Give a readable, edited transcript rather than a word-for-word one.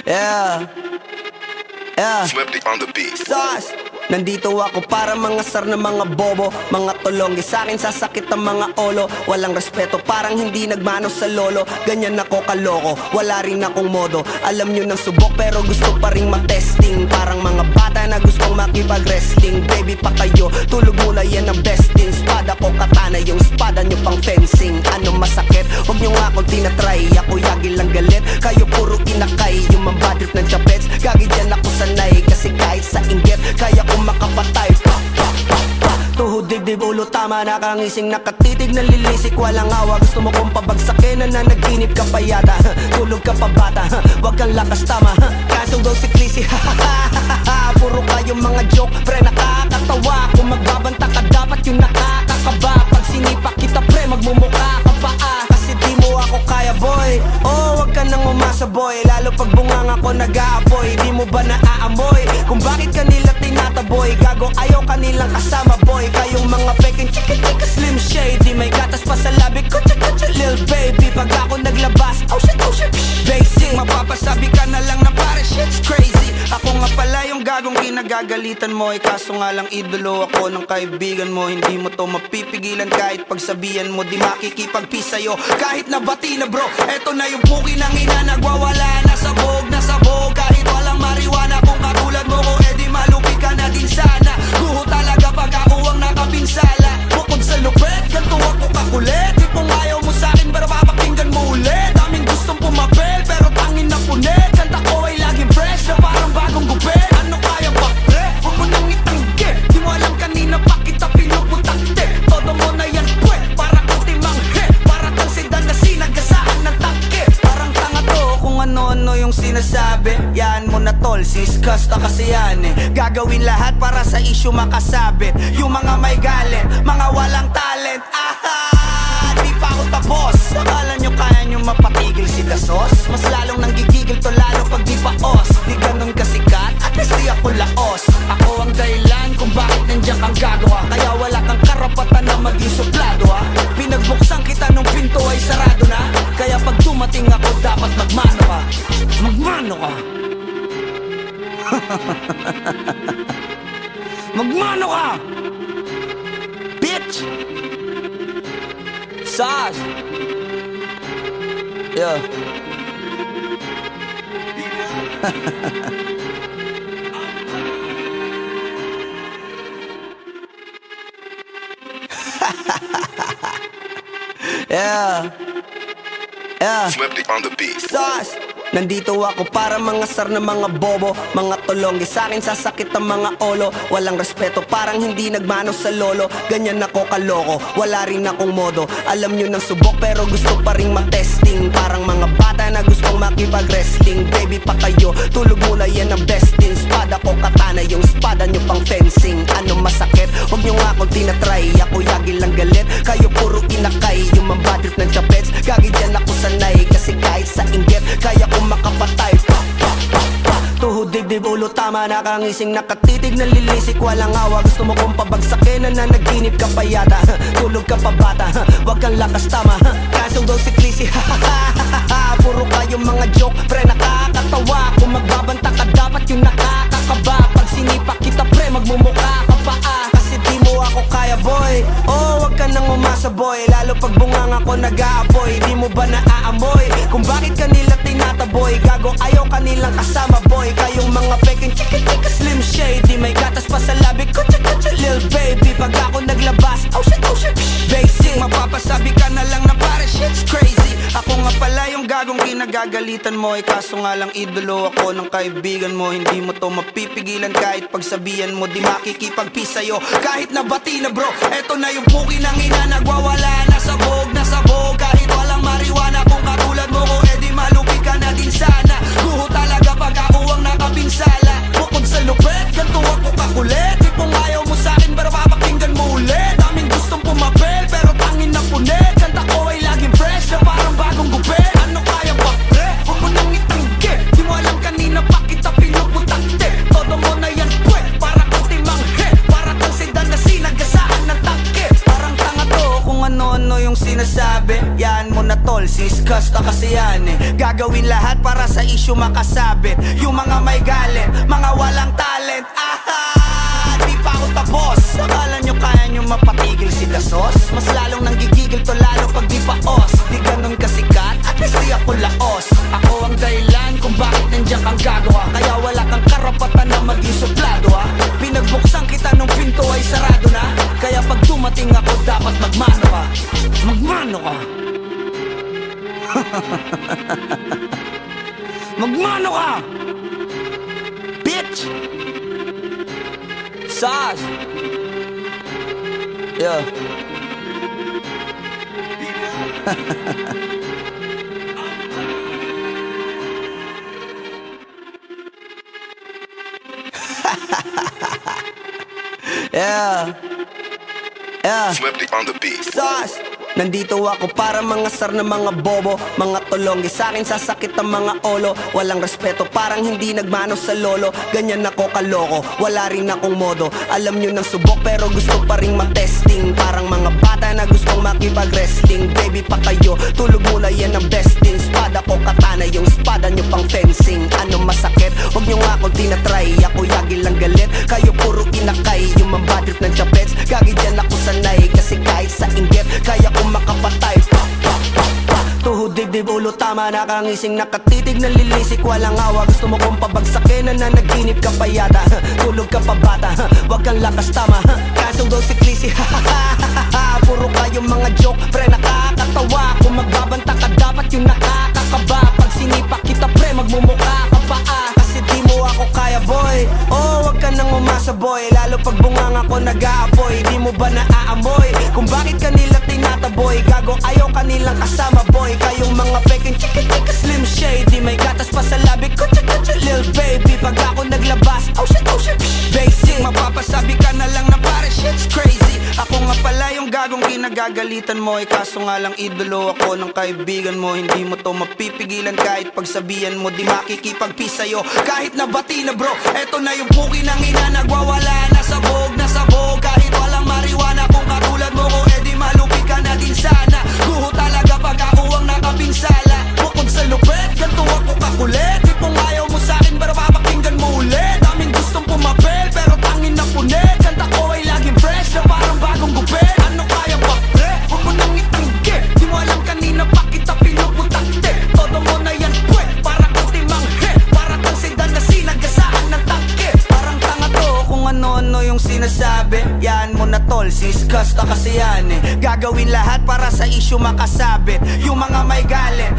Yeah. Yeah. Flipped on the beat. Sauce. Nandito ako para mangasar ng mga bobo, mga tulonggi sa'kin sasakit ang mga olo. Walang respeto, parang hindi nagmano sa lolo. Ganyan ako kaloko, wala rin akong modo. Alam nyo ng subok pero gusto pa rin matesting. Parang mga bata na gustong makipag-wrestling. Baby pa kayo, tulog muna yan ang besting. Spada ko katana, yung spada nyo pang fencing. Ano masakit? Huwag nyo nga akong tinatry. Ako yagi lang galit, kayo puro inakay. Yung mambadrip ng chapets, gagi dyan ako sanay. Kasi kahit sa inggit, kaya ko makapatay. Tuhod, dibdib, ulo, tama. Nakangising, nakatitig, nalilisik, walang awa. Gusto mo kong pabagsakin, nananaginip ka pa yata. Tulog ka pa bata, wag kang lakas tama. Kaso daw si Clissy, puro kayong mga joke, pre nakakatawa. Kung magbabanta ka dapat yung nakakakaba. Pag sinipa kita pre, magmumukha ka pa kasi di mo ako kaya boy. Oh, wag ka nang umasa boy. Lalo pag bungang ako nag-aapoy. Di mo ba naaamoy kung bakit kanila tinataboy? Gago ayaw kanilang kasama boy. Kayong mga peking chika chika slim shady. May gatas pa sa labi ko chika chika lil baby. Pag ako naglabas, oh shit basic. Mapapasabi ka na lang na pare shit's crazy. Ako nga pala yung gagong kinagagalitan mo. Kaso nga lang idolo ako ng kaibigan mo. Hindi mo to mapipigilan kahit pagsabihan mo. Di makikipagpis sa'yo kahit nabati na bro. Eto na yung puki ng ina nagwawala na sabog na sabog. Kahit walang marijuana kung katulad mo ko edi malupi ka na din sana. Guho talaga pag ako ang nakapinsala. Bukod sa lupet, ganito ako kakulit. Tipong ayaw mo sa'kin pero papakinggan mo ulit. Daming gustong pumapel pero tangin na punit. Kanta ko ay laging fresh na parang bagong gupit. Ano kaya ba pre? Huwag mo nang itanggi. Di mo alam kanina pa kita pinuputakte. Todo mo na yan pwe, para kang timanghe. Para kang sedan na sinagasaan ng tangke. Parang tanga to kung ano-ano yung sinasabi. Yan mo na tol, siskas na kasi yan eh. Gagawin lahat para sa issue makasabit. Yung mga may galit, mga walang talent. Di pa ako tapos. Akala nyo kaya nyo mapatigil si Dasos? Mas lalong nanggigigil to lalo pag di paos. Di ganun kasikat, at least di ako laos. Ako ang dahilan kung bakit nandiyan kang gagawa. Kaya wala kang karapatan na maging suplado ha. Pinagbuksan kita nung pinto ay sarado na. Kaya pag dumating ako dapat magmano ka. Magmano ka. Magmano ka, bitch. Sauce. Yeah. Yeah. Yeah. Flipped on the beat. Sauce. Nandito ako para mangasar ng mga bobo, mga tulonggi sa'kin sasakit ang mga olo. Walang respeto, parang hindi nagmano sa lolo. Ganyan ako kaloko, wala rin akong modo. Alam nyo ng subok pero gusto pa rin matesting. Parang mga bata na gustong makipag-wrestling. Baby pa kayo, tulog muna yan ang besting. Spada ko katana, yung spada nyo pang fencing. Ano masakit? Huwag nyo nga akong tinatry. Ako yagi lang galit, kayo puro inakay. Yung mambadrip ng chapets, gagi dyan ako sanay. Kasi kahit sa inggit, kaya ko makapatay. Tuhod, dibdib, ulo, tama. Nakangising, nakatitig, nalilisik, walang awa. Gusto mo kong pabagsakin, nananaginip ka pa yata. Tulog ka pa bata, wag kang lakas tama. Kaso daw si Clissy, puro kayong mga joke, pre nakakatawa. Kung magbabanta ka dapat yung nakakakaba. Pag sinipa kita pre, magmumukha ka pa kasi di mo ako kaya boy. Oh, wag ka nang umasa boy. Lalo pag bungang ako nag-aapoy. Di mo ba naaamoy kung bakit kanila tinataboy? Gago ayaw kanilang kasama boy. Kayong mga peking chika chika slim shady. May gatas pa sa labi ko chika chika lil baby. Pag ako naglabas, oh shit basic. Mapapasabi ka na lang na pare shit's crazy. Ako nga pala yung gagong kinagagalitan mo. Kaso nga lang idolo ako ng kaibigan mo. Hindi mo to mapipigilan kahit pagsabihan mo. Di makikipagpis sa'yo kahit nabati na bro. Eto na yung puki ng ina nagwawala na sabog na sabog. Kahit walang marijuana kung katulad mo ko edi malupi ka na din sana. Guho talaga pag ako ang nakapinsala. Bukod sa lupet, ganito ako kakulit. Tipong ayaw mo sa'kin pero papakinggan mo ulit. Daming gustong pumapel pero tangin na punit. Kanta ko ay laging fresh na parang bagong gupit. Ano kaya ba pre? Huwag mo nang itanggi. Di mo alam kanina pa kita pinuputakte. Todo mo na yan pwe, para kang timanghe. Para kang sedan na sinagasaan ng tangke. Parang tanga to kung ano-ano yung sinasabi, yan mo na tol, sis kasta kasi yan eh. Gagawin lahat para sa issue makasabit. Yung mga may galit, mga walang talent. Di pa ako tapos. Akala nyo kaya nyo mapatigil si Dasos? Mas lalong nanggigigil to lalo pag di pa os. Di ganun kasikat, at least di ako laos. Ako ang dahilan kung bakit nandiyan kang gagawa. Kaya wala kang karapatan na maging suplado ha. Pinagbuksan kita nung pinto ay sarado na. Kaya pag dumating ako dapat magmano ka. Magmano ka. Magmano ka, bitch. Sas. Yeah. Yeah. Yeah. Swifty on the beat. Sas. Nandito ako para mga sar na mga bobo, mga tulonggi sa akin sasakit ang mga olo. Walang respeto parang hindi nagmano sa lolo. Ganyan ako kaloko, wala rin akong modo. Alam nyo ng subok pero gusto pa rin matesting. Parang mga bata na gustong makipag-wrestling. Baby pa kayo, tulog muna yan ang besting. Spada ko katana, yung spada nyo pang fencing. Ano masakit? Huwag nyo nga akong tinatry. Ako yagi lang galit, kayo puro inakay. Yung mambadrip ng chapets, gagi dyan ako sanay. Kasi kahit sa inggit, kaya ko makapatay. Tuhod, dibdib, ulo, tama na kangising. Nakatitig, nalilisik, walang awa. Gusto mo kong pabagsakin, nananaginip ka pa yata. Tulog ka pa bata, wag kang lakas tama. Kasong daw si Clissy, puro kayong mga joke, pre nakakatawa. Kung magbabanta ka dapat yung nakakakaba. Pag sinipak kita pre, magmumukha ka pa kasi di mo ako kaya boy. Oh, wag ka nang umasa boy. Lalo pag bunganga ko nag-aapoy. Di mo ba naaamoy kung bakit kanila tinataboy? Gago ayaw kanilang kasama boy. Kayong mga peking chika slim shady. May gatas pa sa labi ko, cha lil baby. Pag ako naglabas, oh shit, basic. Mapapasabi ka na lang na pare shit's crazy. Ako nga pala yung gagong kinagagalitan mo. Kaso nga lang idolo ako ng kaibigan mo. Hindi mo to mapipigilan kahit pagsabihan mo. Di makikipagpis sa'yo kahit nabati na bro. Eto na yung puki ng ina, nagwawala na sabog. Kahit walang mariwana, kung katulad mo ko edi malupi ka na din sana. Guho talaga pag ako ang nakapinsala. Bukod sa lupet, ganto ako kakulit. Di pong ayaw mo sa'kin pero papakinggan mo ulit. Daming gustong pumapel pero tangin na punit. Kanta ko ay laging fresh na parang bagong gupit. Ano kaya pa pre? Huwag mo nang itanggi. Di mo alam kanina pa kita pinuputante. Todo mo na yan pwe, para kang timanghe. Para kang sedan na sinagasaan ng tangke. Parang tanga to kung ano-ano yung sinasabi. Yan mo na tol, sis kasta kasi yan eh. Gagawin lahat para sa issue makasabit. Yung mga may galit,